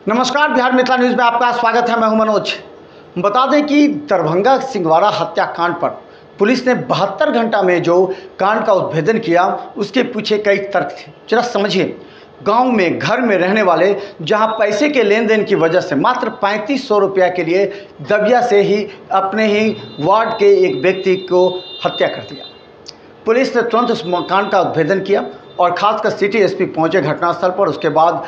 नमस्कार, बिहार मिथिला न्यूज़ में आपका स्वागत है। मैं हूं मनोज। बता दें कि दरभंगा सिंघवाड़ा हत्याकांड पर पुलिस ने 72 घंटा में जो कांड का उद्भेदन किया उसके पीछे कई तर्क थे। जरा समझिए, गांव में घर में रहने वाले जहां पैसे के लेन देन की वजह से मात्र 3500 रुपया के लिए दबिया से ही अपने ही वार्ड के एक व्यक्ति को हत्या कर दिया। पुलिस ने तुरंत उस कांड का उद्भेदन किया और खासकर सिटी एसपी पहुंचे घटनास्थल पर। उसके बाद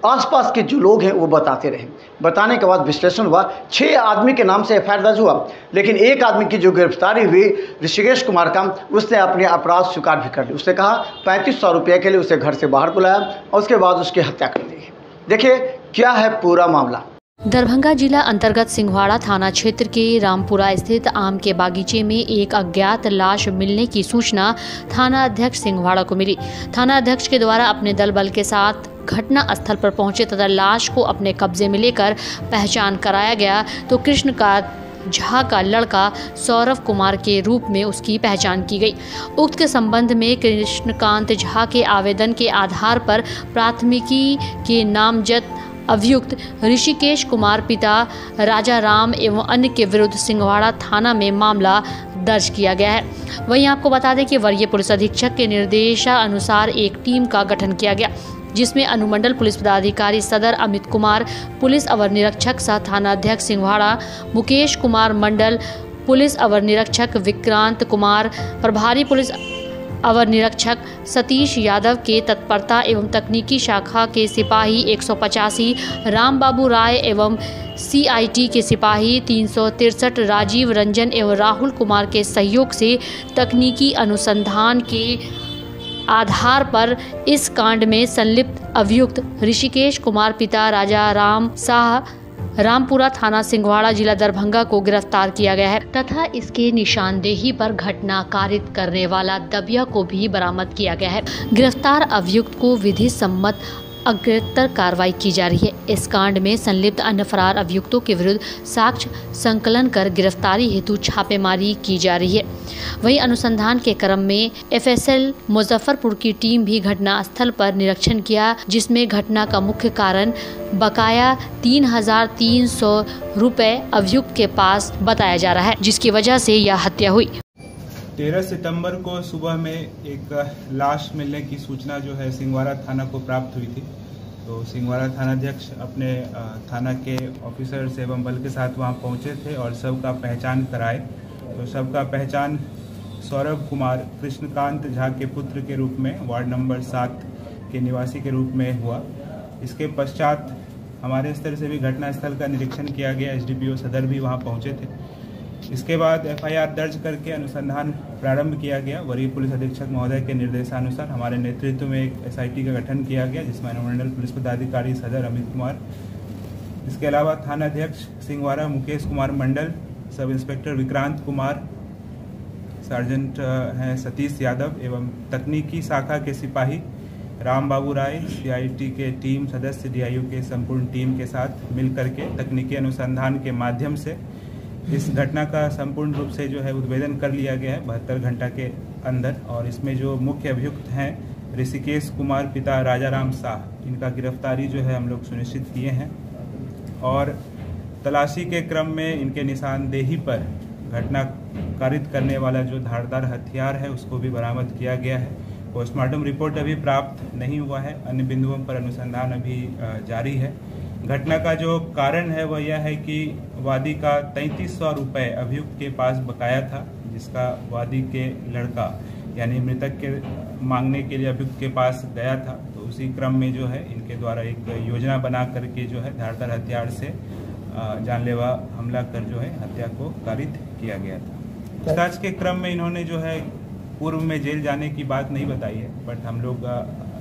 आसपास के जो लोग हैं वो बताते रहे। बताने के बाद विश्लेषण हुआ। 6 आदमी के नाम से एफआईआर दर्ज हुआ, लेकिन एक आदमी की जो गिरफ्तारी हुई ऋषिकेश कुमार का, उसने अपने अपराध स्वीकार भी कर ली। उसने कहा 3500 रुपये के लिए उसे घर से बाहर बुलाया और उसके बाद उसकी हत्या कर दी। देखिए क्या है पूरा मामला। दरभंगा जिला अंतर्गत सिंघवाड़ा थाना क्षेत्र के रामपुरा स्थित आम के बागीचे में एक अज्ञात लाश मिलने की सूचना थाना अध्यक्ष सिंघवाड़ा को मिली। थाना अध्यक्ष के द्वारा अपने दल बल के साथ घटना स्थल पर पहुंचे तथा लाश को अपने कब्जे में लेकर पहचान कराया गया तो कृष्णकांत झा का लड़का सौरभ कुमार के रूप में उसकी पहचान की गई। उक्त के संबंध में कृष्णकांत झा के आवेदन के आधार पर प्राथमिकी के नामजद अभियुक्त ऋषिकेश कुमार पिता राजा राम एवं अन्य के विरुद्ध सिंघवाड़ा थाना में मामला दर्ज किया गया है। वहीं आपको बता दें कि वरीय पुलिस अधीक्षक के निर्देशानुसार एक टीम का गठन किया गया, जिसमें अनुमंडल पुलिस पदाधिकारी सदर अमित कुमार, पुलिस अवर निरीक्षक सह थाना अध्यक्ष सिंघवाड़ा मुकेश कुमार मंडल, पुलिस अवर निरीक्षक विक्रांत कुमार, प्रभारी पुलिस अवर निरीक्षक सतीश यादव के तत्परता एवं तकनीकी शाखा के सिपाही 185 राम बाबू राय एवं सीआईटी के सिपाही 363 राजीव रंजन एवं राहुल कुमार के सहयोग से तकनीकी अनुसंधान के आधार पर इस कांड में संलिप्त अभियुक्त ऋषिकेश कुमार पिता राजा राम साह रामपुरा थाना सिंघवाड़ा जिला दरभंगा को गिरफ्तार किया गया है तथा इसके निशानदेही पर घटना कारित करने वाला दबिया को भी बरामद किया गया है। गिरफ्तार अभियुक्त को विधि सम्मत अग्रेतर कार्रवाई की जा रही है। इस कांड में संलिप्त अन्य फरार अभियुक्तों के विरुद्ध साक्ष्य संकलन कर गिरफ्तारी हेतु छापेमारी की जा रही है। वहीं अनुसंधान के क्रम में एफएसएल मुजफ्फरपुर की टीम भी घटना स्थल पर निरीक्षण किया, जिसमें घटना का मुख्य कारण बकाया 3300 रुपए अभियुक्त के पास बताया जा रहा है, जिसकी वजह से यह हत्या हुई। 13 सितंबर को सुबह में एक लाश मिलने की सूचना जो है सिंघवाड़ा थाना को प्राप्त हुई थी। तो सिंघवाड़ा थानाध्यक्ष अपने थाना के ऑफिसर्स एवं बल के साथ वहां पहुंचे थे और सबका पहचान कराए। तो सबका पहचान सौरभ कुमार कृष्णकांत झा के पुत्र के रूप में वार्ड नंबर 7 के निवासी के रूप में हुआ। इसके पश्चात हमारे स्तर से भी घटनास्थल का निरीक्षण किया गया। एसडीपीओ सदर भी वहां पहुंचे थे। इसके बाद एफआईआर दर्ज करके अनुसंधान प्रारंभ किया गया। वरीय पुलिस अधीक्षक महोदय के निर्देशानुसार हमारे नेतृत्व में एक एसआईटी का गठन किया गया, जिसमें अनुमंडल पुलिस पदाधिकारी सदर अमित कुमार, इसके अलावा थाना अध्यक्ष Singhwara Mukesh Kumar Mandal, sub inspector Vikrant Kumar, sergeant हैं सतीश यादव एवं तकनीकी शाखा के सिपाही राम बाबू राय, सीआईटी के टीम सदस्य, डीआईओ के संपूर्ण टीम के साथ मिलकर के तकनीकी अनुसंधान के माध्यम से इस घटना का संपूर्ण रूप से जो है उद्भेदन कर लिया गया है 72 घंटा के अंदर। और इसमें जो मुख्य अभियुक्त हैं ऋषिकेश कुमार पिता राजा राम साह, इनका गिरफ्तारी जो है हम लोग सुनिश्चित किए हैं और तलाशी के क्रम में इनके निशानदेही पर घटना कारित करने वाला जो धारदार हथियार है उसको भी बरामद किया गया है। पोस्टमार्टम रिपोर्ट अभी प्राप्त नहीं हुआ है। अन्य बिंदुओं पर अनुसंधान अभी जारी है। घटना का जो कारण है वह यह है कि वादी का 3300 रुपये अभियुक्त के पास बकाया था, जिसका वादी के लड़का यानी मृतक के मांगने के लिए अभियुक्त के पास गया था। तो उसी क्रम में जो है इनके द्वारा एक योजना बना करके जो है धारदार हथियार से जानलेवा हमला कर जो है हत्या को कारित किया गया था। पूछताछ के क्रम में इन्होंने जो है पूर्व में जेल जाने की बात नहीं बताई है, बट हम लोग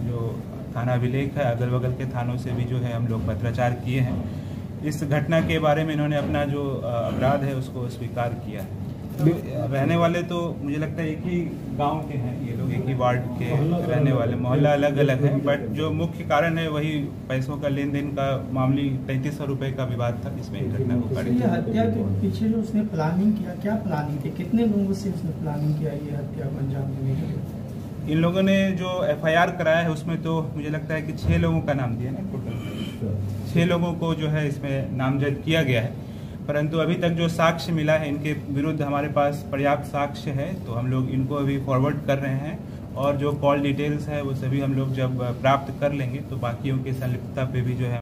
जो थाना अभिलेख है अगल बगल के थानों से भी जो है हम लोग पत्राचार किए हैं। इस घटना के बारे में इन्होंने अपना जो अपराध है उसको स्वीकार किया है। रहने वाले तो मुझे लगता है एक ही गांव के हैं ये लोग, एक ही वार्ड के रहने वाले, मोहल्ला अलग अलग है, बट जो मुख्य कारण है वही पैसों का लेन देन का मामूली 3300 रुपये का विवाद था, जिसमें घटना को कारित। हत्या के पीछे जो उसने प्लानिंग किया, क्या प्लानिंग की, कितने लोगों से उसने प्लानिंग किया ये हत्या को अंजाम देने के लिए? इन लोगों ने जो एफआईआर कराया है उसमें तो मुझे लगता है कि 6 लोगों का नाम दिया ना टोटल। 6 लोगों को जो है इसमें नामजद किया गया है, परंतु अभी तक जो साक्ष्य मिला है इनके विरुद्ध हमारे पास पर्याप्त साक्ष्य है, तो हम लोग इनको अभी फॉरवर्ड कर रहे हैं और जो कॉल डिटेल्स है वो सभी हम लोग जब प्राप्त कर लेंगे तो बाकियों की संलिप्तता पे भी जो है